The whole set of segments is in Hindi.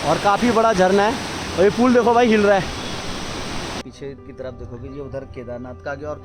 और काफ़ी बड़ा झरना है। और ये पुल देखो भाई हिल रहा है। पीछे की तरफ देखोगे ये उधर केदारनाथ का आ गया और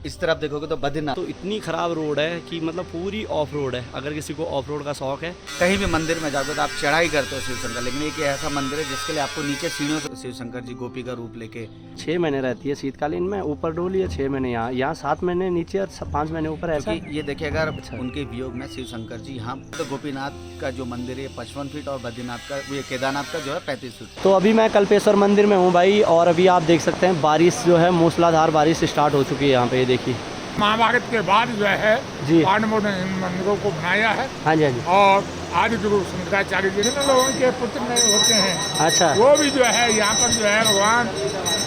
इस तरफ देखोगे तो बद्रीनाथ। तो इतनी ख़राब रोड है कि मतलब पूरी ऑफ रोड है। अगर किसी को ऑफ रोड का शौक है, कहीं भी मंदिर में जाओगे तो आप चढ़ाई करते हो शिव शंकर, लेकिन एक ऐसा मंदिर है जिसके लिए आपको नीचे सीढ़ियों से शिव शंकर जी गोपी का रूप लेके 6 महीने रहती है शीतकालीन में, ऊपर डोली है 6 महीने यहाँ 7 महीने नीचे और 5 महीने ऊपर। ऐसा ये देखिए अगर उनके वियोग में शिव शंकर जी यहाँ तो गोपीनाथ का जो मंदिर है 55 फीट और बद्रीनाथ का ये केदारनाथ का जो है 35 फीट। तो अभी मैं कल्पेश्वर मंदिर में हूँ भाई, और अभी आप देख सकते हैं बारिश जो है मूसलाधार बारिश स्टार्ट हो चुकी है यहाँ पे। ये देखिए महाभारत के बाद जो है जी पांडवों ने इन मंदिरों को बनाया है। हाँ जी हाँ जी। और आदि गुरु शंकराचार्य जी जिन लोगों के पुत्र नहीं होते हैं, अच्छा वो भी जो है यहाँ पर जो है भगवान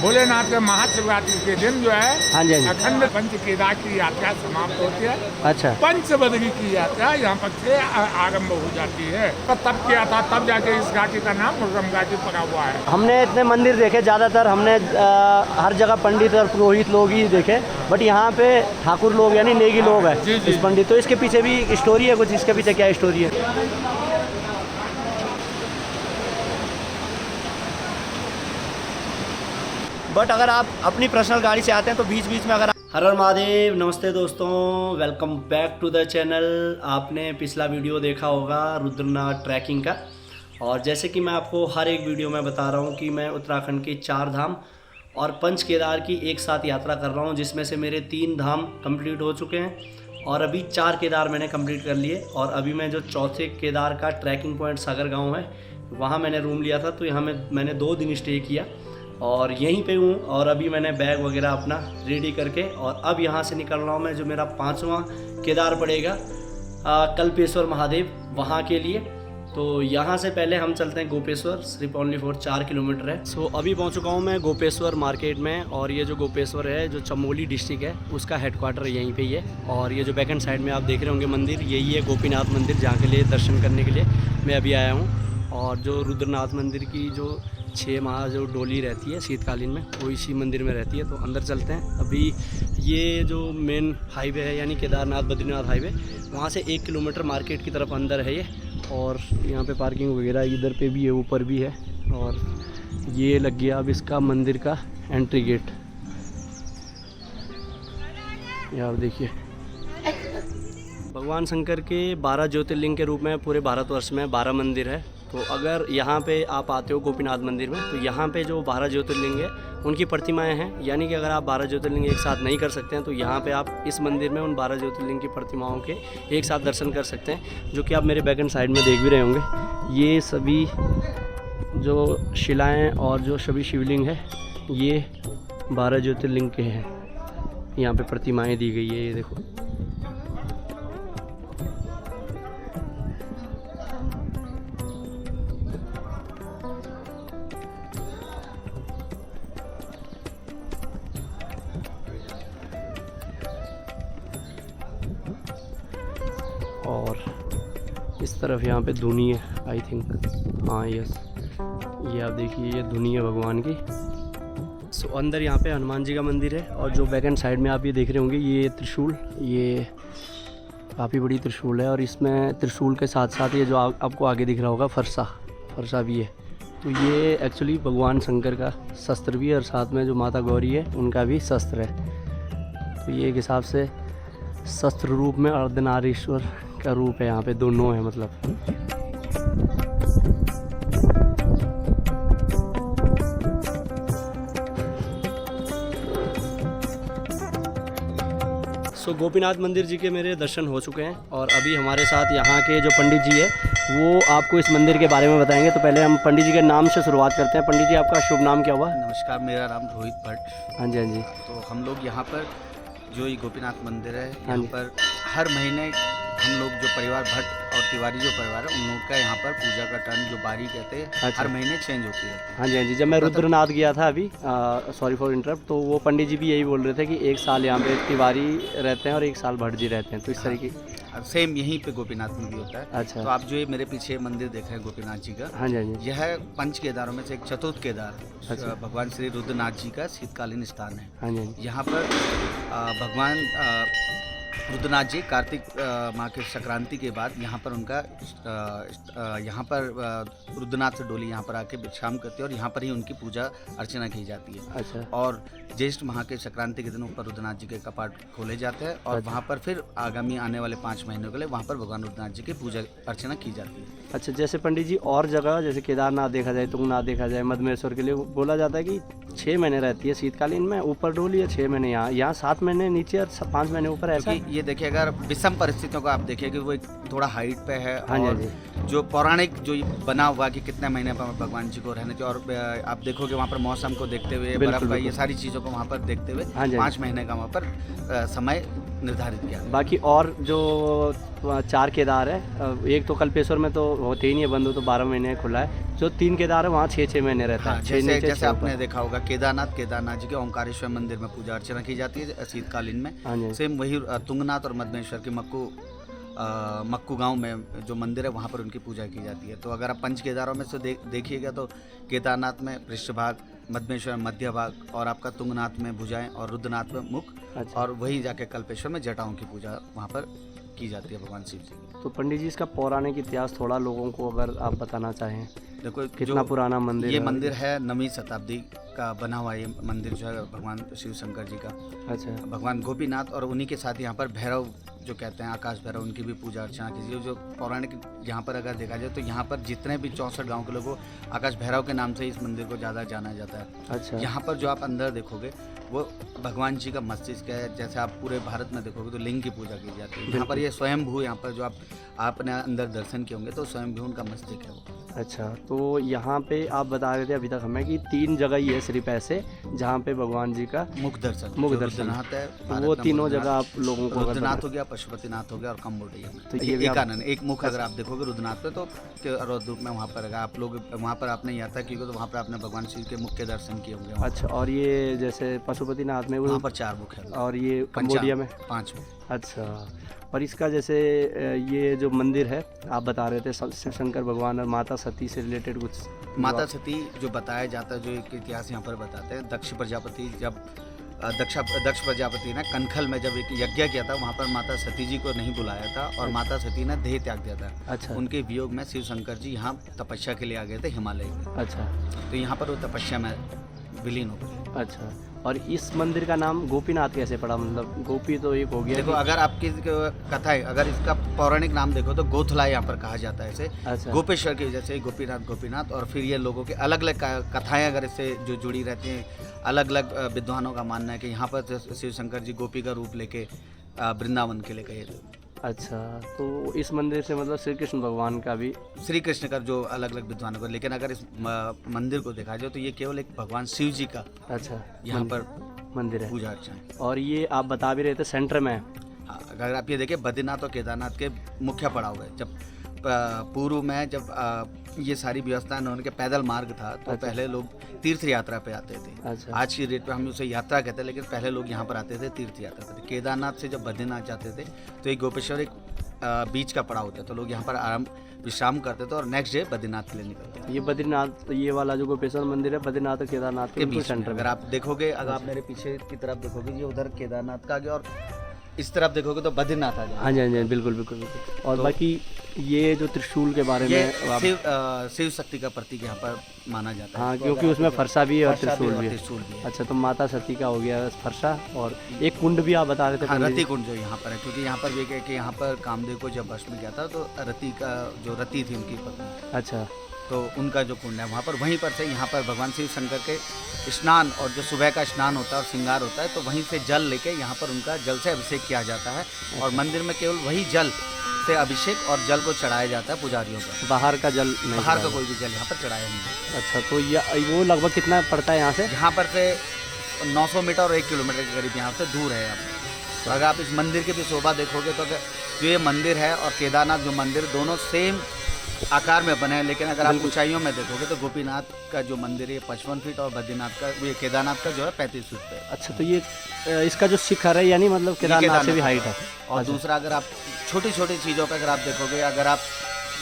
भोलेनाथ के महाशिवरात्रि के दिन जो है हाँ जी हाँ जी। अखंड पंच केदार की यात्रा समाप्त होती है। अच्छा पंच बदरी की यात्रा यहाँ पर से आरम्भ हो जाती है। तो तब किया था, तब जाके इस घाटी का नाम मुर्गम घाटी पड़ा हुआ है। हमने इतने मंदिर देखे, ज़्यादातर हमने हर जगह पंडित और पुरोहित लोग ही देखे, बट यहाँ पे ठाकुर लोग यानी नेगी लोग हैं जी, जी। इस पंडित। तो इसके पीछे भी स्टोरी है कुछ, इसके पीछे क्या स्टोरी है? बट अगर आप अपनी पर्सनल गाड़ी से आते हैं तो बीच बीच में अगर हर हर महादेव। नमस्ते दोस्तों, welcome back to the channel. आपने पिछला वीडियो देखा होगा रुद्रनाथ ट्रैकिंग का, और जैसे कि मैं आपको हर एक वीडियो में बता रहा हूँ कि मैं उत्तराखंड के 4 धाम और 5 केदार की एक साथ यात्रा कर रहा हूँ, जिसमें से मेरे 3 धाम कंप्लीट हो चुके हैं और अभी 4 केदार मैंने कंप्लीट कर लिए। और अभी मैं जो चौथे केदार का ट्रैकिंग पॉइंट सागर गाँव है वहाँ मैंने रूम लिया था, तो यहाँ मैंने 2 दिन स्टे किया और यहीं पे हूँ। और अभी मैंने बैग वगैरह अपना रेडी करके और अब यहाँ से निकल रहा हूँ मैं, जो मेरा 5वां केदार पड़ेगा कल्पेश्वर महादेव, वहाँ के लिए। तो यहाँ से पहले हम चलते हैं गोपेश्वर, सिर्फ ओनली फॉर 4 किलोमीटर है। सो अभी पहुँच चुका हूँ मैं गोपेश्वर मार्केट में, और ये जो गोपेश्वर है जो चमोली डिस्ट्रिक्ट है उसका हेडक्वार्टर यहीं पे ही है। और ये जो बैक एंड साइड में आप देख रहे होंगे मंदिर, यही है गोपीनाथ मंदिर, जहाँ के लिए दर्शन करने के लिए मैं अभी आया हूँ। और जो रुद्रनाथ मंदिर की जो 6 माह जो डोली रहती है शीतकालीन में, वो इसी मंदिर में रहती है। तो अंदर चलते हैं। अभी ये जो मेन हाईवे है यानी केदारनाथ बद्रीनाथ हाईवे, वहाँ से 1 किलोमीटर मार्केट की तरफ अंदर है ये। और यहाँ पे पार्किंग वगैरह इधर पे भी है, ऊपर भी है। और ये लग गया अब इसका मंदिर का एंट्री गेट। यार देखिए, भगवान शंकर के 12 ज्योतिर्लिंग के रूप में पूरे भारतवर्ष में 12 मंदिर है। तो अगर यहाँ पे आप आते हो गोपीनाथ मंदिर में, तो यहाँ पे जो 12 ज्योतिर्लिंग है उनकी प्रतिमाएं हैं। यानी कि अगर आप 12 ज्योतिर्लिंग एक साथ नहीं कर सकते हैं तो यहाँ पे आप इस मंदिर में उन 12 ज्योतिर्लिंग की प्रतिमाओं के एक साथ दर्शन कर सकते हैं, जो कि आप मेरे बैक एंड साइड में देख भी रहे होंगे। ये सभी जो शिलाएँ और जो सभी शिवलिंग है ये 12 ज्योतिर्लिंग के हैं। यहाँ पर प्रतिमाएँ दी गई है, ये देखो। और इस तरफ यहाँ पे धुनी है, आई थिंक, हाँ यस, ये आप देखिए ये धुनी है भगवान की। सो अंदर यहाँ पे हनुमान जी का मंदिर है। और जो बैक एंड साइड में आप ये देख रहे होंगे ये त्रिशूल, ये काफ़ी बड़ी त्रिशूल है। और इसमें त्रिशूल के साथ साथ ये जो आपको आगे दिख रहा होगा फरसा भी है। तो ये एक्चुअली भगवान शंकर का शस्त्र भी है, और साथ में जो माता गौरी है उनका भी शस्त्र है। तो ये एक हिसाब से शस्त्र रूप में अर्धनारीश्वर का रूप है, यहाँ पे दोनों है मतलब। सो गोपीनाथ मंदिर जी के मेरे दर्शन हो चुके हैं, और अभी हमारे साथ यहाँ के जो पंडित जी है वो आपको इस मंदिर के बारे में बताएंगे। तो पहले हम पंडित जी के नाम से शुरुआत करते हैं। पंडित जी, आपका शुभ नाम क्या हुआ? नमस्कार, मेरा नाम रोहित भट्ट। हाँ जी हाँ जी। तो हम लोग यहाँ पर जो ये गोपीनाथ मंदिर है, हाँ यहाँ जी। पर हर महीने हम लोग जो परिवार भट्ट और तिवारी जो परिवार है उन लोग का यहाँ पर पूजा का टर्न जो बारी कहते हैं अच्छा। हर महीने चेंज होती रहती है। हाँ जी हाँ जी। जब मैं रुद्रनाथ गया था अभी, सॉरी फॉर इंटरप्ट, तो वो पंडित जी भी यही बोल रहे थे कि 1 साल यहाँ पे तिवारी रहते हैं और 1 साल भट्ट जी रहते हैं। तो इस तरीके सेम यहीं पे गोपीनाथ में भी होता है। अच्छा। तो आप जो ये मेरे पीछे मंदिर देख रहे हैं गोपीनाथ जी का, हाँ जी हाँ जी। यह 5 केदारों में से एक चतुर्थ केदार अच्छा। भगवान श्री रुद्रनाथ जी का शीतकालीन स्थान है। हाँ जी हाँ जी। यहाँ पर भगवान रुद्रनाथ जी कार्तिक माह के संक्रांति के बाद यहाँ पर उनका यहाँ पर रुद्रनाथ से डोली यहाँ पर आके विश्राम करती है और यहाँ पर ही उनकी पूजा अर्चना की जाती है। अच्छा। और ज्येष्ठ माह के संक्रांति के दिन ऊपर रुद्रनाथ जी के कपाट खोले जाते हैं और वहाँ पर फिर आगामी आने वाले 5 महीनों के लिए वहाँ पर भगवान रुद्रनाथ जी की पूजा अर्चना की जाती है। अच्छा, जैसे पंडित जी और जगह जैसे केदारनाथ देखा जाए, तुंगनाथ देखा जाए, मधमेश्वर के लिए बोला जाता है कि 6 महीने रहती है शीतकालीन में ऊपर डोली है, 6 महीने यहाँ 7 महीने नीचे और 5 महीने ऊपर, ऐसा? क्योंकि ये देखिए अगर विषम परिस्थितियों को आप देखिए कि वो एक थोड़ा हाइट पे है। हाँ जी, और हाँ जी। जो पौराणिक जो बना हुआ कि कितने महीने पर भगवान जी को रहने चाहिए और आप देखोगे वहाँ पर मौसम को देखते हुए, बर्फ का ये सारी चीज़ों को वहाँ पर देखते हुए हाँ जी, 5 महीने का वहाँ पर समय निर्धारित किया। बाकी और जो 4 केदार है, एक तो कल्पेश्वर में तो होते ही नहीं है बंद, तो 12 महीने खुला है। जो 3 केदार है वहाँ 6 महीने रहता है। हाँ, जैसे आपने देखा होगा केदारनाथ जी के ओंकारेश्वर मंदिर में पूजा अर्चना की जाती है शीतकालीन में। हाँ जी। सेम वही तुंगनाथ और मधमेश्वर के मक्कू गांव में जो मंदिर है वहाँ पर उनकी पूजा की जाती है। तो अगर आप 5 केदारों में से देखिएगा तो केदारनाथ में पृष्ठभाग, मधमेश्वर में मध्य भाग और आपका तुंगनाथ में भुजाएं और रुद्रनाथ में मुख। अच्छा। और वही जाके कल्पेश्वर में जटाओं की पूजा वहाँ पर की जाती है भगवान शिव जी। तो पंडित जी इसका पौराणिक इतिहास थोड़ा लोगों को अगर आप बताना चाहें। देखो कितना पुराना मंदिर ये है? मंदिर है 9वीं शताब्दी का बना हुआ ये मंदिर जो है भगवान शिव शंकर जी का। अच्छा। भगवान गोपीनाथ और उन्हीं के साथ यहाँ पर भैरव जो कहते हैं आकाश भैरव, उनकी भी पूजा अर्चना कीजिए। जो पौराणिक यहाँ पर अगर देखा जाए तो यहाँ पर जितने भी 64 गांव के लोगों आकाश भैरव के नाम से इस मंदिर को ज़्यादा जाना जाता है। अच्छा। यहाँ पर जो आप अंदर देखोगे वो भगवान जी का मस्तिष्क है। जैसे आप पूरे भारत में देखोगे तो लिंग की पूजा की जाती है। यहाँ पर ये स्वयंभू, यहाँ पर जो आपने अंदर दर्शन किए होंगे तो स्वयंभू उनका मस्तिष्क है वो। अच्छा, तो यहाँ पे आप बता रहे थे अभी तक हमें कि 3 जगह ही है सिर्फ ऐसे जहाँ पे भगवान जी का मुख दर्शन है। तो वो तीनों जगह आप लोगों को रुद्रनाथ हो गया, पशुपतिनाथ हो गया और कम्बोडिया में। तो ये एक मुख अगर आप देखोगे रुद्रनाथ पे तो रुद्र में वहाँ पर आप लोग वहाँ पर आपने यात्रा की तो वहाँ पर आपने भगवान शिव के मुख के दर्शन किए होंगे। अच्छा, और ये जैसे पशुपतिनाथ में वहाँ पर 4 मुख है और ये कम्बोडिया में 5 मुख। अच्छा, और इसका जैसे ये जो मंदिर है आप बता रहे थे शिव शंकर भगवान और माता सती से रिलेटेड कुछ। माता सती जो बताया जाता है, जो एक इतिहास यहाँ पर बताते हैं, दक्ष प्रजापति जब दक्ष प्रजापति ने कनखल में जब एक यज्ञ किया था वहाँ पर माता सती जी को नहीं बुलाया था और माता सती ने देह त्याग दिया था। अच्छा। उनके वियोग में शिव शंकर जी यहाँ तपस्या के लिए आ गए थे हिमालय में। अच्छा। तो यहाँ पर वो तपस्या में विलीन हो गए। अच्छा, और इस मंदिर का नाम गोपीनाथ कैसे पड़ा? मतलब गोपी तो एक हो गया। देखो अगर आपकी कथा है, अगर इसका पौराणिक नाम देखो तो गोथला यहाँ पर कहा जाता है इसे। अच्छा। गोपेश्वर की जैसे गोपीनाथ और फिर ये लोगों के अलग अलग कथाएं अगर इससे जो जुड़ी रहती हैं, अलग अलग विद्वानों का मानना है कि यहाँ पर शिव शंकर जी गोपी का रूप लेके वृंदावन के लिए गए थे। अच्छा, तो इस मंदिर से मतलब श्री कृष्ण भगवान का भी, श्री कृष्ण का जो अलग अलग विद्वानों को, लेकिन अगर इस मंदिर को देखा जाए तो ये केवल एक भगवान शिव जी का अच्छा यहाँ पर मंदिर है, पूजा अर्चना। और ये आप बता भी रहे थे सेंटर में। हाँ, अगर आप ये देखें बद्रीनाथ और केदारनाथ के मुख्य पड़ाव है। जब पूर्व में जब ये सारी व्यवस्था उनके पैदल मार्ग था तो अच्छा। पहले लोग तीर्थ यात्रा पे आते थे। अच्छा। आज की डेट पे हम उसे यात्रा कहते हैं, लेकिन पहले लोग यहाँ पर आते थे तीर्थ यात्रा पे। केदारनाथ से जब बद्रीनाथ जाते थे तो एक गोपेश्वर एक बीच का पड़ाव होता है, तो लोग यहाँ पर विश्राम करते थे और नेक्स्ट डे बद्रीनाथ के लिए निकलते थे। ये बद्रीनाथ, ये वाला जो गोपेश्वर मंदिर है बद्रीनाथ और केदारनाथ के बीच सेंटर। अगर आप देखोगे, अगर आप मेरे पीछे की तरफ देखोगे, ये उधर केदारनाथ का आ गया और इस तरफ देखोगे तो बद्रीनाथ आ जाएगा। हाँ जी, हाँ जी, बिल्कुल बिल्कुल बिल्कुल। और तो बाकी ये जो त्रिशूल के बारे में शिव शक्ति का प्रतीक यहाँ पर माना जाता है। हाँ, क्योंकि उसमें फरसा भी है और त्रिशूल भी है। अच्छा, तो माता सती का हो गया फरसा, और एक कुंड भी आप बता रहे थे। हाँ, रति कुंड जो यहाँ पर है, क्योंकि यहाँ पर भी कि यहाँ पर कामदेव को जब भस्म किया था तो रति का जो रति थी उनकी पत्नी, अच्छा, तो उनका जो कुंड है वहाँ पर, वहीं पर से यहाँ पर भगवान शिव शंकर के स्नान और जो सुबह का स्नान होता है और श्रृंगार होता है, तो वहीं से जल लेके यहाँ पर उनका जल से अभिषेक किया जाता है। और मंदिर में केवल वही जल से अभिषेक और जल को चढ़ाया जाता है पुजारियों को। बाहर का जल नहीं, बाहर का कोई भी जल यहाँ पर चढ़ाया नहीं। अच्छा, तो वो लगभग कितना पड़ता है यहाँ से? यहाँ पर से 900 मीटर और 1 किलोमीटर के करीब यहाँ से दूर है। तो अगर आप इस मंदिर की भी शोभा देखोगे तो जो ये मंदिर है और केदारनाथ जो मंदिर, दोनों सेम आकार में बने हैं, लेकिन अगर आप ऊंचाइयों में देखोगे तो गोपीनाथ का जो मंदिर है 55 फीट और बद्रीनाथ का, ये केदारनाथ का जो है 35 फीट पे। अच्छा, तो ये इसका जो शिखर है यानी मतलब केदारनाथ से भी हाइट है। और दूसरा अगर आप छोटी छोटी चीज़ों पर अगर आप देखोगे, अगर आप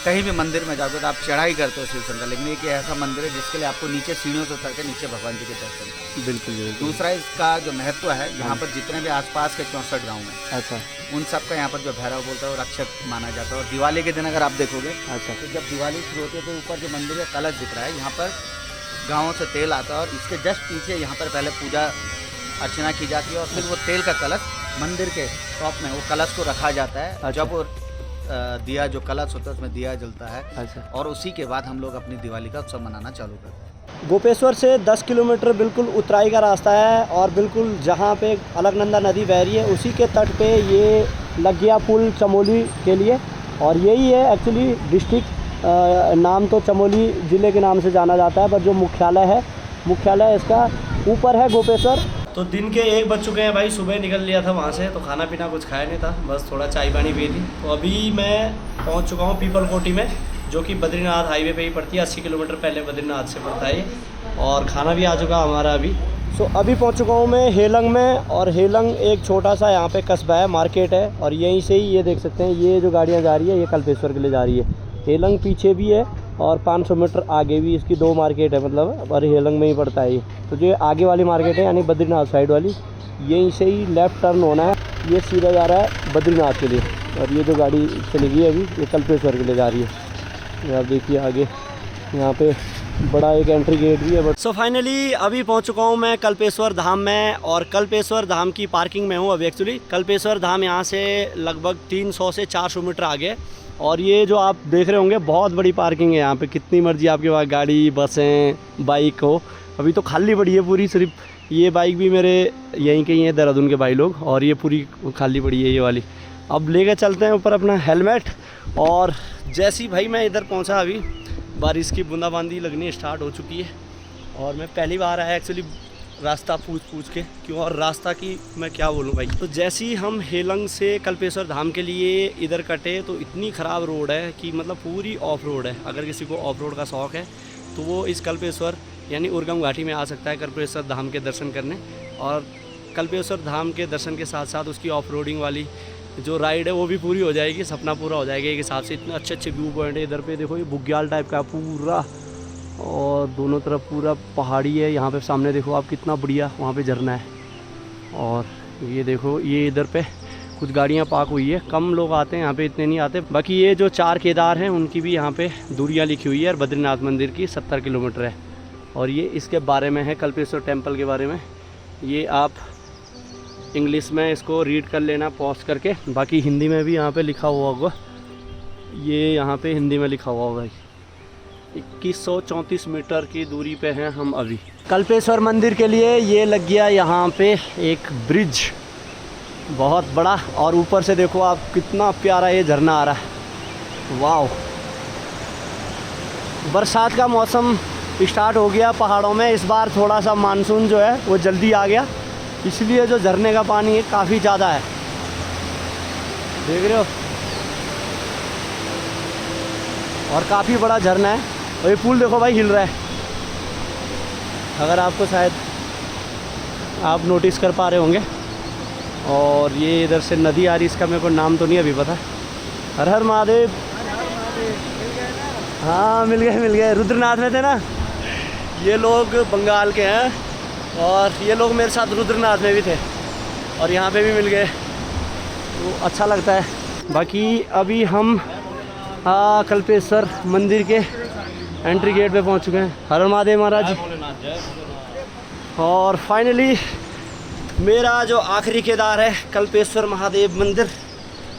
कहीं भी मंदिर में जाओगे तो आप चढ़ाई करते हो शिव शंकर, लेकिन एक ऐसा मंदिर है जिसके लिए आपको नीचे सीढ़ियों से उतर के नीचे भगवान जी के दर्शन करने। बिल्कुल बिल्कुल। दूसरा इसका जो महत्व है, यहाँ पर जितने भी आसपास के 64 गाँव हैं, अच्छा उन सब का यहाँ पर जो भैरव बोलता है वो रक्षक माना जाता है। और दिवाली के दिन अगर आप देखोगे अच्छा तो जब दिवाली शुरू होती है तो ऊपर जो मंदिर है कलश दिख रहा है, यहाँ पर गाँवों से तेल आता है और इसके जस्ट पीछे यहाँ पर पहले पूजा अर्चना की जाती है और फिर वो तेल का कलश मंदिर के टॉप में वो कलश को रखा जाता है। अच्छा। जब वो दिया जो कलश होता है उसमें दिया जलता है अच्छा। और उसी के बाद हम लोग अपनी दिवाली का उत्सव मनाना चालू करते हैं। गोपेश्वर से 10 किलोमीटर बिल्कुल उतराई का रास्ता है और बिल्कुल जहाँ पे अलकनंदा नदी बह रही है उसी के तट पे ये लग गया पुल चमोली के लिए। और यही है एक्चुअली डिस्ट्रिक्ट, नाम तो चमोली ज़िले के नाम से जाना जाता है, पर जो मुख्यालय इसका ऊपर है गोपेश्वर। तो दिन के 1 बज चुके हैं भाई, सुबह निकल लिया था वहाँ से, तो खाना पीना कुछ खाया नहीं था, बस थोड़ा चाय पानी पी थी। तो अभी मैं पहुँच चुका हूँ पीपल कोटी में, जो कि बद्रीनाथ हाईवे पे ही पड़ती है। 80 किलोमीटर पहले बद्रीनाथ से पड़ता है ये। और खाना भी आ चुका हमारा अभी। सो अभी पहुँच चुका हूँ मैं हेलंग में, और हेलंग एक छोटा सा यहाँ पे कस्बा है, मार्केट है, और यहीं से ही ये देख सकते हैं ये जो गाड़ियाँ जा रही है ये कल्पेश्वर के लिए जा रही है। हेलंग पीछे भी है और 500 मीटर आगे भी इसकी 2 मार्केट है, मतलब, और हेलंग में ही पड़ता है ये। तो जो आगे वाली मार्केट है यानी बद्रीनाथ साइड वाली, यहीं से ही लेफ़्ट टर्न होना है, ये सीधा जा रहा है बद्रीनाथ के लिए। और ये जो गाड़ी चली गई अभी ये कल्पेश्वर के लिए जा रही है। ये आप देखिए आगे यहाँ पे बड़ा एक एंट्री गेट भी है। सो फाइनली अभी पहुँच चुका हूँ मैं कल्पेश्वर धाम में, और कल्पेश्वर धाम की पार्किंग में हूँ अभी। एक्चुअली कल्पेश्वर धाम यहाँ से लगभग 300 से 400 मीटर आगे। और ये जो आप देख रहे होंगे बहुत बड़ी पार्किंग है यहाँ पे, कितनी मर्जी आपके पास गाड़ी बसें बाइक हो। अभी तो खाली पड़ी है पूरी, सिर्फ ये बाइक भी मेरे यहीं के ही हैं, देहरादून के भाई लोग, और ये पूरी खाली पड़ी है ये वाली। अब लेके चलते हैं ऊपर अपना हेलमेट। और जैसी भाई मैं इधर पहुँचा अभी बारिश की बूंदाबांदी लगनी स्टार्ट हो चुकी है। और मैं पहली बार आया एक्चुअली रास्ता पूछ के, क्यों, और रास्ता की मैं क्या बोलूँ भाई। तो जैसे ही हम हेलंग से कल्पेश्वर धाम के लिए इधर कटे तो इतनी ख़राब रोड है कि मतलब पूरी ऑफ रोड है। अगर किसी को ऑफ रोड का शौक़ है तो वो इस कल्पेश्वर यानी उर्गम घाटी में आ सकता है कल्पेश्वर धाम के दर्शन करने। और कल्पेश्वर धाम के दर्शन के साथ साथ उसकी ऑफ रोडिंग वाली जो राइड है वो भी पूरी हो जाएगी, सपना पूरा हो जाएगा एक हिसाब से। इतने अच्छे व्यू पॉइंट है इधर पे, देखो ये बुग्याल टाइप का पूरा, और दोनों तरफ पूरा पहाड़ी है। यहाँ पे सामने देखो आप कितना बढ़िया वहाँ पे झरना है। और ये देखो ये इधर पे कुछ गाड़ियाँ पार्क हुई है, कम लोग आते हैं यहाँ पे, इतने नहीं आते। बाकी ये जो 4 केदार हैं उनकी भी यहाँ पे दूरियाँ लिखी हुई है, और बद्रीनाथ मंदिर की 70 किलोमीटर है। और ये इसके बारे में है कल्पेश्वर टेम्पल के बारे में, ये आप इंग्लिश में इसको रीड कर लेना पॉज करके। बाकी हिंदी में भी यहाँ पे लिखा हुआ होगा, ये यहाँ पे हिंदी में लिखा हुआ होगा। 2134 मीटर की दूरी पे हैं हम अभी। कल्पेश्वर मंदिर के लिए ये लग गया यहाँ पे एक ब्रिज बहुत बड़ा, और ऊपर से देखो आप कितना प्यारा ये झरना आ रहा है। वाह, बरसात का मौसम स्टार्ट हो गया पहाड़ों में। इस बार थोड़ा सा मानसून जो है वो जल्दी आ गया, इसलिए जो झरने का पानी है काफ़ी ज़्यादा है, देख रहे हो। और काफ़ी बड़ा झरना है। और ये पुल देखो भाई हिल रहा है, अगर आपको शायद आप नोटिस कर पा रहे होंगे। और ये इधर से नदी आ रही, इसका मेरे को नाम तो नहीं अभी पता। हर हर महादेव। हाँ मिल गए, रुद्रनाथ में थे ना ये लोग, बंगाल के हैं, और ये लोग मेरे साथ रुद्रनाथ में भी थे और यहाँ पे भी मिल गए, तो अच्छा लगता है। बाकी अभी हम कल्पेश्वर मंदिर के एंट्री गेट पे पहुँच चुके हैं। हर हर महादेव महाराज। और फाइनली मेरा जो आखिरी केदार है कल्पेश्वर महादेव मंदिर,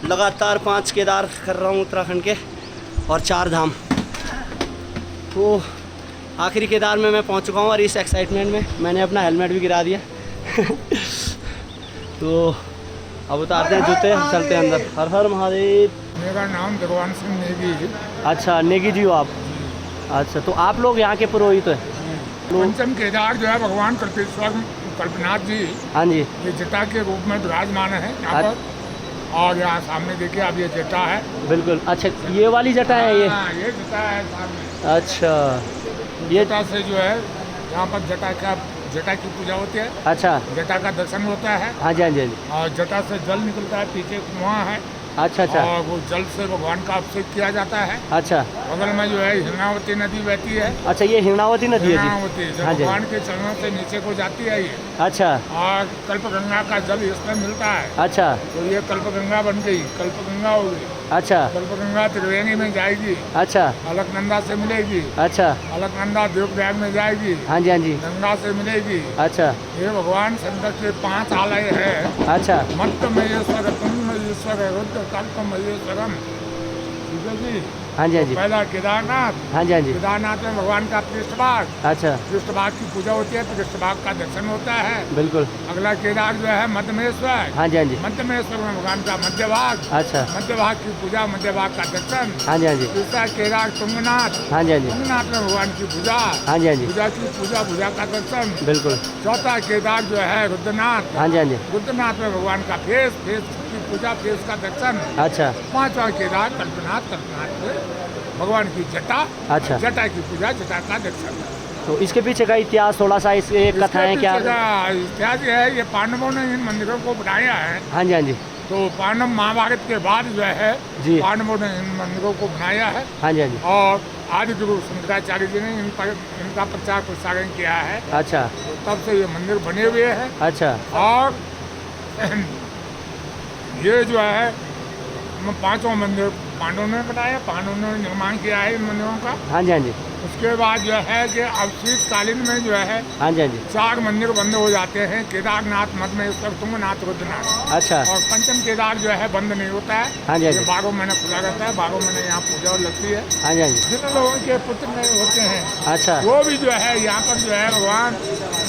लगातार 5 केदार कर रहा हूँ उत्तराखंड के और 4 धाम। तो आखिरी केदार में मैं पहुँच चुका हूँ, और इस एक्साइटमेंट में मैंने अपना हेलमेट भी गिरा दिया। तो अब उतारते हैं जूते, चलते हैं अंदर। हर हर महादेव। मेरा नाम भगवान सिंह नेगी है। अच्छा नेगी जी हो आप? अच्छा, तो आप लोग यहाँ के पुरोहित हैं? पंचम केदार जो है भगवान कल्पेश्वर कल्पनाथ जी, हाँ जी, ये जटा के रूप में विराजमान है यहाँ पर। और यहाँ सामने देखिए अब ये जटा है। बिल्कुल। अच्छा ये वाली जटा है ये? हाँ, ये जटा है सामने। अच्छा, ये जटा से जो है यहाँ पर जटा की पूजा होती है। अच्छा, जटा का दर्शन होता है। हाँ जी हाँ जी। और जटा से जल निकलता है, पीछे कुआं है अच्छा अच्छा और वो जल से भगवान का अभिषेक किया जाता है। अच्छा बगल में जो है हिरणावती नदी बहती है। अच्छा, ये हिरणावती नदी है जी। हिरणावती जो हाँ जी। भगवान के चरणों से नीचे को जाती है ये, अच्छा और कल्पगंगा का जल इसमें मिलता है। अच्छा तो ये कल्पगंगा बन गई, कल्पगंगा हो गई। अच्छा कल्पगंगा त्रिवेणी में जाएगी, अच्छा अलकनंदा से मिलेगी, अच्छा अलकनंदा देवप्रयाग में जाएगी, हाँ जी हाँ जी गंगा से मिलेगी। अच्छा ये भगवान शंकर के 5 आलय है। अच्छा मत्त महेश्वर, कुंभ महेश्वर, रुद्र कल्प महेश्वरम। ठीक है जी। हाँ जी हाँ जी पहला केदारनाथ। हाँ जी हाँ जी केदारनाथ में भगवान का पृष्ठभाग, अच्छा पृष्ठभाग की पूजा होती है, पृष्ठभाग का दर्शन होता है। बिल्कुल अगला केदार जो है मध्यमेश्वर। हाँ जी हाँ जी मध्यमेश्वर में भगवान का मध्य भाग, अच्छा मध्य भाग की पूजा, मध्य भाग का दर्शन। हाँ जी हाँ जी तीसरा केदार तुंगनाथ। हाँ जी हाँ जी तुंगनाथ में भगवान की पूजा, हाँ जी हाँ जी पूजा की पूजा, पूजा का दर्शन। बिल्कुल चौथा केदार जो है रुद्रनाथ। हाँ जी हाँ जी रुद्रनाथ में भगवान का फेस की पूजा, फेस का दर्शन। अच्छा पांचवा केदार कल्पनाथ। कल्पनाथ में भगवान की जटा, अच्छा जटा की पूजा, जटा का दर्शन। तो इसके पीछे का इतिहास थोड़ा सा इस कथाएं क्या? इतिहास ये है, ये पांडवों ने इन मंदिरों को बनाया है। हाँ जी हाँ जी तो पांडव महाभारत के बाद जो है जी पांडवों ने इन मंदिरों को बनाया है। हाँ जी हाँ जी और आदि गुरु शंकराचार्य जी ने इनका प्रचार प्रसारण किया है। अच्छा तो तब से ये मंदिर बने हुए हैं। अच्छा और ये जो है 5वां मंदिर पांडवों ने बनाया, पांडवों ने निर्माण किया है इन मंदिरों का। हाँ जी हाँ जी उसके बाद जो है कि अब शीतकालीन में जो है हाँ जी हाँ जी 4 मंदिर बंद हो जाते हैं, केदारनाथ, मध्यमेश्वर, तुंगनाथ, रुद्रनाथ। अच्छा और पंचम केदार जो है बंद नहीं होता है। हाँ जी हाँ ये जी 12 महीने खुला रहता है, 12 महीने यहाँ पूजा लगती है। हाँ जी हाँ जी जिन लोगों के पुत्र नहीं होते हैं अच्छा वो भी जो है यहाँ पर जो है भगवान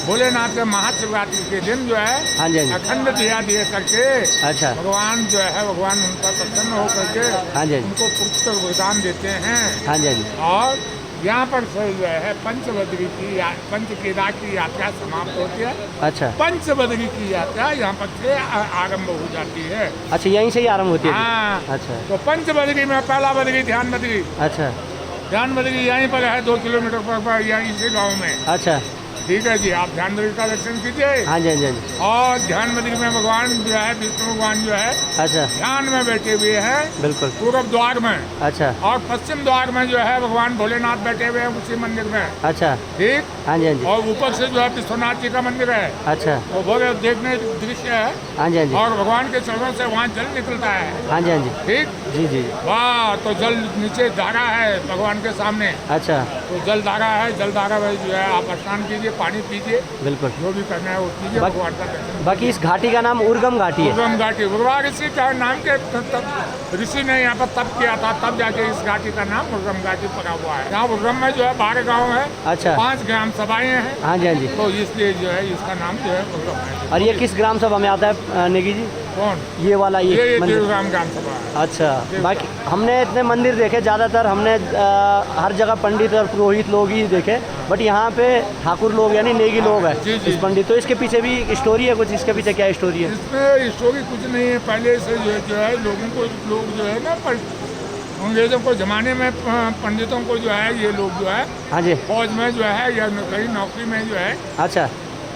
भोलेनाथ के महाशिवरात्रि के दिन जो है हाँ जी हाँ जी अखंड दिया दिए करके अच्छा भगवान जो है भगवान उन पर प्रसन्न होकर के हाँ जी हाँ जी उनको पुत्र वरदान देते हैं। हाँ जी हाँ जी और यहाँ पर से जो है पंचबद्री की पंच केदार की यात्रा समाप्त होती है। अच्छा पंचबद्री की यात्रा यहाँ पर से आरंभ हो जाती है। अच्छा, यहीं से ही आरंभ होती है? हाँ। अच्छा तो पंचबद्री में पहला बद्री ध्यान बद्री। अच्छा ध्यान बद्री यहीं पर है 2 किलोमीटर पर यहाँ इसी गाँव में। अच्छा ठीक है जी, आप ध्यान बद्री का दर्शन कीजिए। हाँ जी हाँ जी हाँ जी और ध्यान बद्री में भगवान जो है विष्णु भगवान जो है अच्छा ध्यान में बैठे हुए हैं बिल्कुल पूर्व द्वार में। अच्छा और पश्चिम द्वार में जो है भगवान भोलेनाथ बैठे हुए हैं उसी मंदिर में। अच्छा ठीक। हाँ जी हाँ जी और ऊपर से जो है विश्वनाथ जी का मंदिर है, अच्छा वो बहुत देखने दृश्य है। हाँ जी हाँ जी और भगवान के चरणों से वहाँ जल निकलता है। हाँ जी हाँ जी ठीक। जी जी वाह, तो जल नीचे धारा है भगवान के सामने। अच्छा तो जल धारा है, जल धारा में जो है आप स्नान कीजिए, पानी पीजिए, बिल्कुल। जो भी करना है वो कीजिए, बाकी- भगवान का दर्शन। बाकी इस घाटी का नाम उर्गम घाटी है? उर्गम घाटी भगवान ऋषि का नाम के ऋषि ने यहाँ पर तप किया था, तब जाके इस घाटी का नाम उर्गम घाटी पड़ा हुआ है। यहाँ उर्गम में जो है 12 गाँव है। अच्छा 5 ग्राम सभाएं हैं। हाँ जी हाँ जी तो इसलिए जो है इसका नाम जो है उर्गम है। और ये किस ग्राम सभा में आता है नेगी जी? कौन? ये वाला ये मंदिर? देवग्राम ग्राम सभा है। अच्छा, बाकी हमने इतने मंदिर देखे, ज़्यादातर हमने हर जगह पंडित और पुरोहित लोग ही देखे, बट यहाँ पे ठाकुर लोग यानी नेगी लोग हैं जी, जी। इस पंडित। तो इसके पीछे भी स्टोरी है कुछ? इसके पीछे क्या स्टोरी है? इसमें स्टोरी कुछ नहीं है। पहले से जो है लोगों को लोग जो है ना अंग्रेजों को ज़माने में पंडितों को जो है ये लोग जो है हाँ जी फौज में जो है या कहीं नौकरी में जो है अच्छा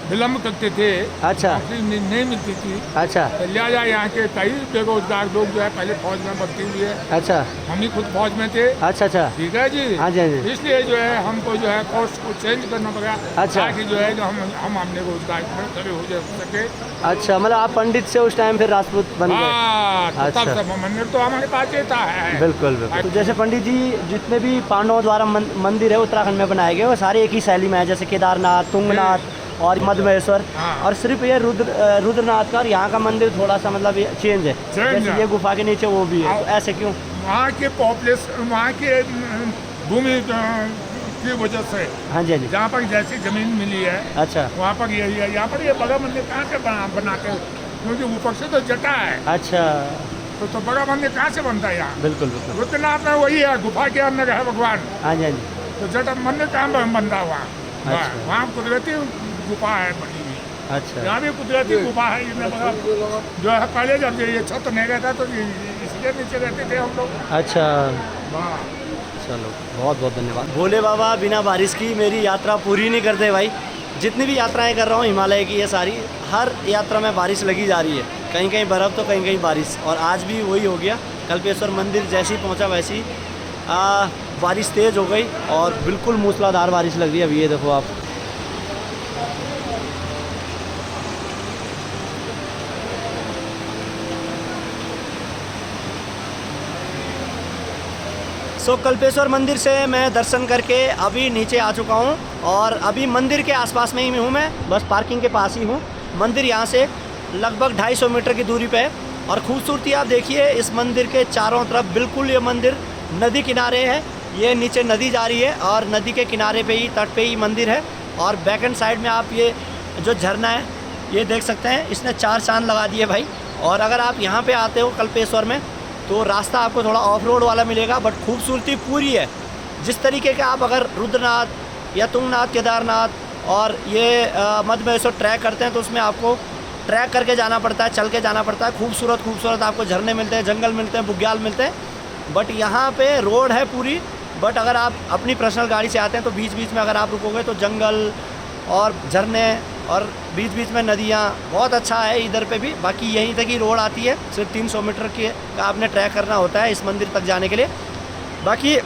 विलम्ब करते थे। अच्छा नौकरी नहीं मिलती थी। अच्छा तो लिहाजा यहाँ के कई बेरोजगार लोग जो है पहले फौज में भर्ती हुए हैं। अच्छा हम ही खुद फौज में थे। अच्छा अच्छा ठीक है जी। हाँ जी हाँ जी इसलिए जो है हमको जो है कोर्स को चेंज करना पड़ा। अच्छा। ताकि जो है जो हम अपने रोजगार में खड़े हो जा सके। अच्छा, मतलब आप पंडित से उस टाइम फिर राजपूत बन गए? हाँ, तो तब अच्छा। सब मंदिर तो हमारे पास ही था है। बिल्कुल बिल्कुल। तो जैसे पंडित जी जितने भी पांडवों द्वारा मंदिर है उत्तराखंड में बनाए गए वो सारे एक ही शैली में है, जैसे केदारनाथ, तुंगनाथ और मध्यमेश्वर। हाँ। और सिर्फ ये रुद्रनाथ का और यहाँ का मंदिर थोड़ा सा मतलब ये चेंज है, जैसे है। ये गुफा के नीचे वो भी है, तो ऐसे क्यों? वहाँ के पॉपुलेशन, वहाँ के भूमि की वजह से हाँ जी हाँ जी जहाँ पर जैसी जमीन मिली है अच्छा वहाँ पर यही है। यहाँ पर ये बड़ा मंदिर कहाँ से बनाते, क्योंकि ऊपर से तो जटा है। अच्छा तो बड़ा मंदिर कहाँ से बनता है यहाँ? बिल्कुल बिल्कुल। रुद्रनाथ में वही है, गुफा के अंदर है भगवान। हाँ जी हाँ जी तो जटा मंदिर कहाँ बनता वहाँ? अच्छा। वहाँ कुदरती गुफा है बनी हुई। अच्छा यहाँ भी कुदरती गुफा है। इसमें बड़ा जो है पहले जब ये छत नहीं रहता तो इसलिए नीचे रहते थे हम लोग। अच्छा, हाँ। चलो बहुत बहुत धन्यवाद। भोले बाबा बिना बारिश की मेरी यात्रा पूरी नहीं करते भाई। जितनी भी यात्राएं कर रहा हूँ हिमालय की, ये सारी हर यात्रा में बारिश लगी जा रही है। कहीं कहीं बर्फ़ तो कहीं कहीं बारिश, और आज भी वही हो गया। कल्पेश्वर मंदिर जैसे ही पहुंचा वैसे ही बारिश तेज़ हो गई और बिल्कुल मूसलाधार बारिश लग रही है। अभी ये देखो आप, कल्पेश्वर मंदिर से मैं दर्शन करके अभी नीचे आ चुका हूँ और अभी मंदिर के आसपास में ही हूँ मैं, बस पार्किंग के पास ही हूँ। मंदिर यहाँ से लगभग 250 मीटर की दूरी पे है और खूबसूरती आप देखिए इस मंदिर के चारों तरफ। बिल्कुल ये मंदिर नदी किनारे है, ये नीचे नदी जा रही है और नदी के किनारे पे ही, तट पे ही मंदिर है। और बैक एंड साइड में आप ये जो झरना है ये देख सकते हैं, इसने 4 चांद लगा दिए भाई। और अगर आप यहाँ पे आते हो कल्पेश्वर में तो रास्ता आपको थोड़ा ऑफ रोड वाला मिलेगा, बट खूबसूरती पूरी है। जिस तरीके के आप अगर रुद्रनाथ या तुंगनाथ, केदारनाथ और ये मध्य महेश्वर ट्रैक करते हैं तो उसमें आपको ट्रैक करके जाना पड़ता है, चल के जाना पड़ता है। खूबसूरत आपको झरने मिलते हैं, जंगल मिलते हैं, बुग्याल मिलते हैं। बट यहाँ पे रोड है पूरी। बट अगर आप अपनी पर्सनल गाड़ी से आते हैं तो बीच बीच में अगर आप रुकोगे तो जंगल और झरने और बीच बीच में नदियाँ, बहुत अच्छा है इधर पे भी। बाकी यहीं तक ही रोड आती है, सिर्फ 300 मीटर का आपने ट्रैक करना होता है इस मंदिर तक जाने के लिए। बाकी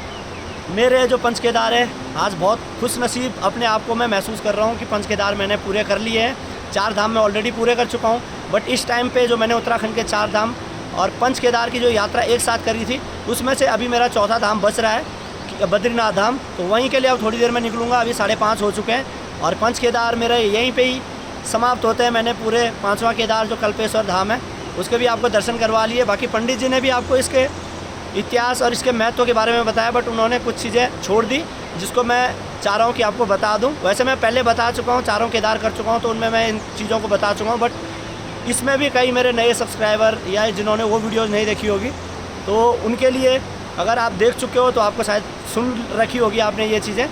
मेरे जो पंच केदार है, आज बहुत खुश नसीब अपने आप को मैं महसूस कर रहा हूँ कि पंच केदार मैंने पूरे कर लिए हैं। 4 धाम मैं ऑलरेडी पूरे कर चुका हूँ, बट इस टाइम पे जो मैंने उत्तराखंड के 4 धाम और पंच केदार की जो यात्रा एक साथ करी थी उसमें से अभी मेरा 4था धाम बच रहा है, बद्रीनाथ धाम। तो वहीं के लिए अब थोड़ी देर में निकलूँगा। अभी 5:30 हो चुके हैं और पंच केदार मेरे यहीं पे ही समाप्त होते हैं। मैंने पूरे 5वां केदार जो कल्पेश्वर धाम है उसके भी आपको दर्शन करवा लिए। बाकी पंडित जी ने भी आपको इसके इतिहास और इसके महत्व के बारे में बताया, बट उन्होंने कुछ चीज़ें छोड़ दी जिसको मैं चाह रहा हूँ कि आपको बता दूँ। वैसे मैं पहले बता चुका हूँ, 4 केदार कर चुका हूँ, तो उनमें मैं इन चीज़ों को बता चुका हूँ। बट इसमें भी कई मेरे नए सब्सक्राइबर या जिन्होंने वो वीडियोज़ नहीं देखी होगी तो उनके लिए, अगर आप देख चुके हो तो आपको शायद सुन रखी होगी आपने ये चीज़ें,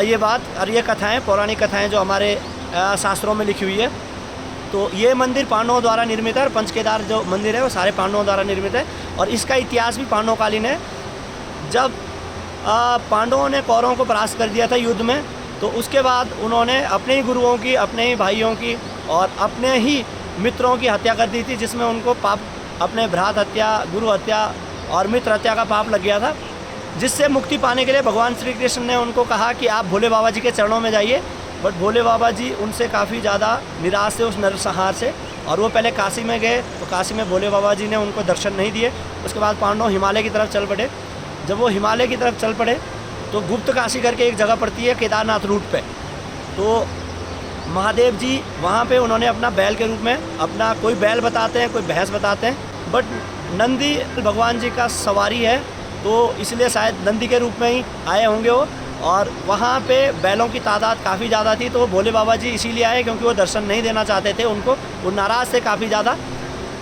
ये बात और ये कथाएं, पौराणिक कथाएं जो हमारे शास्त्रों में लिखी हुई है। तो ये मंदिर पांडवों द्वारा निर्मित है और पंच केदार जो मंदिर है वो सारे पांडवों द्वारा निर्मित है। और इसका इतिहास भी पांडवकालीन है। जब पांडवों ने कौरवों को परास्त कर दिया था युद्ध में, तो उसके बाद उन्होंने अपने ही गुरुओं की, अपने ही भाइयों की और अपने ही मित्रों की हत्या कर दी थी, जिसमें उनको पाप, अपने भ्रात हत्या, गुरु हत्या और मित्र हत्या का पाप लग गया था। जिससे मुक्ति पाने के लिए भगवान श्री कृष्ण ने उनको कहा कि आप भोले बाबा जी के चरणों में जाइए। बट भोले बाबा जी उनसे काफ़ी ज़्यादा निराश थे उस नरसंहार से, और वो पहले काशी में गए तो काशी में भोले बाबा जी ने उनको दर्शन नहीं दिए। उसके बाद पांडव हिमालय की तरफ चल पड़े। जब वो हिमालय की तरफ चल पड़े तो गुप्त काशी करके एक जगह पड़ती है केदारनाथ रूट पे, तो महादेव जी वहाँ पे उन्होंने अपना बैल के रूप में, अपना कोई बैल बताते हैं, कोई भैंस बताते हैं, बट नंदी भगवान जी का सवारी है तो इसलिए शायद नंदी के रूप में ही आए होंगे वो। और वहाँ पे बैलों की तादाद काफ़ी ज़्यादा थी, तो भोले बाबा जी इसीलिए आए क्योंकि वो दर्शन नहीं देना चाहते थे उनको, वो नाराज़ थे काफ़ी ज़्यादा।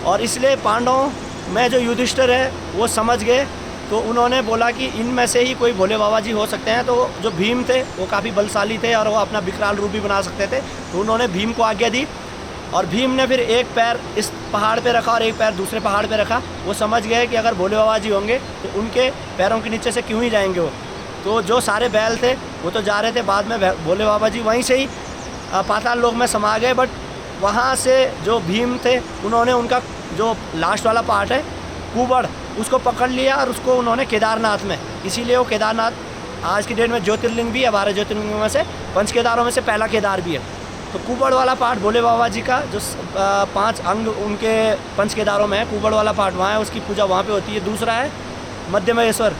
और इसलिए पांडवों में जो युधिष्ठिर है वो समझ गए, तो उन्होंने बोला कि इनमें से ही कोई भोले बाबा जी हो सकते हैं। तो जो भीम थे वो काफ़ी बलशाली थे और वो अपना विकराल रूप भी बना सकते थे, तो उन्होंने भीम को आज्ञा दी। और भीम ने फिर एक पैर इस पहाड़ पे रखा और एक पैर दूसरे पहाड़ पे रखा। वो समझ गए कि अगर भोले बाबा जी होंगे तो उनके पैरों के नीचे से क्यों ही जाएंगे वो। तो जो सारे बैल थे वो तो जा रहे थे, बाद में भोले बाबा जी वहीं से ही पाताल लोक में समा गए। बट वहाँ से जो भीम थे उन्होंने उनका जो लास्ट वाला पार्ट है कुबड़, उसको पकड़ लिया और उसको उन्होंने केदारनाथ में, इसीलिए वो केदारनाथ आज की डेट में ज्योतिर्लिंग भी है, 12 ज्योतिर्लिंगों में से 5 केदारों में से पहला केदार भी है। तो कुबड़ वाला पार्ट भोले बाबा जी का जो 5 अंग उनके 5 केदारों में है, कुबड़ वाला पार्ट वहाँ है, उसकी पूजा वहाँ पे होती है। दूसरा है मध्य महेश्वर,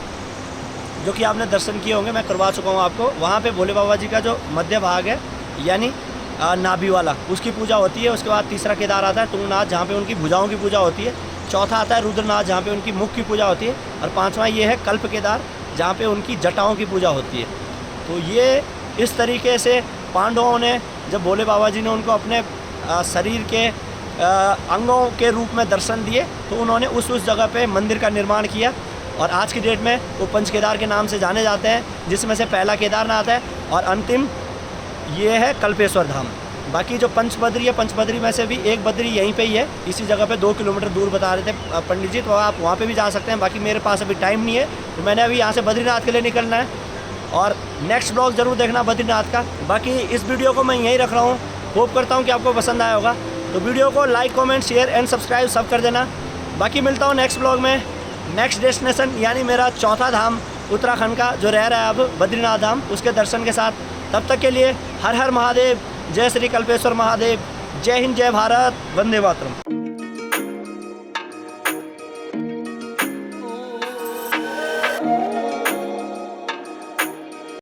जो कि आपने दर्शन किए होंगे, मैं करवा चुका हूँ आपको। वहाँ पे भोले बाबा जी का जो मध्य भाग है यानी नाभि वाला, उसकी पूजा होती है। उसके बाद तीसरा केदार आता है तुंगनाथ, जहाँ पे उनकी भुजाओं की पूजा होती है। चौथा आता है रुद्रनाथ, जहाँ पे उनकी मुख की पूजा होती है। और 5वां ये है कल्प केदार, जहाँ पे उनकी जटाओं की पूजा होती है। तो ये इस तरीके से पांडवों ने, जब भोले बाबा जी ने उनको अपने शरीर के अंगों के रूप में दर्शन दिए, तो उन्होंने उस जगह पे मंदिर का निर्माण किया। और आज की डेट में वो पंच केदार के नाम से जाने जाते हैं, जिसमें से पहला केदारनाथ है और अंतिम ये है कल्पेश्वर धाम। बाकी जो पंचबद्री है, पंचबद्री में से भी एक बद्री यहीं पे ही है, इसी जगह पे 2 किलोमीटर दूर बता रहे थे पंडित जी, तो आप वहाँ पे भी जा सकते हैं। बाकी मेरे पास अभी टाइम नहीं है, तो मैंने अभी यहाँ से बद्रीनाथ के लिए निकलना है और नेक्स्ट ब्लॉग ज़रूर देखना बद्रीनाथ का। बाकी इस वीडियो को मैं यहीं रख रहा हूँ, होप करता हूँ कि आपको पसंद आया होगा। तो वीडियो को like comment share and subscribe सब कर देना। बाकी मिलता हूँ नेक्स्ट ब्लॉग में, नेक्स्ट डेस्टिनेशन यानी मेरा चौथा धाम उत्तराखंड का जो रह रहा है अब बद्रीनाथ धाम, उसके दर्शन के साथ। तब तक के लिए हर हर महादेव, जय श्री कल्पेश्वर महादेव, जय हिंद, जय भारत, वंदे मातरम।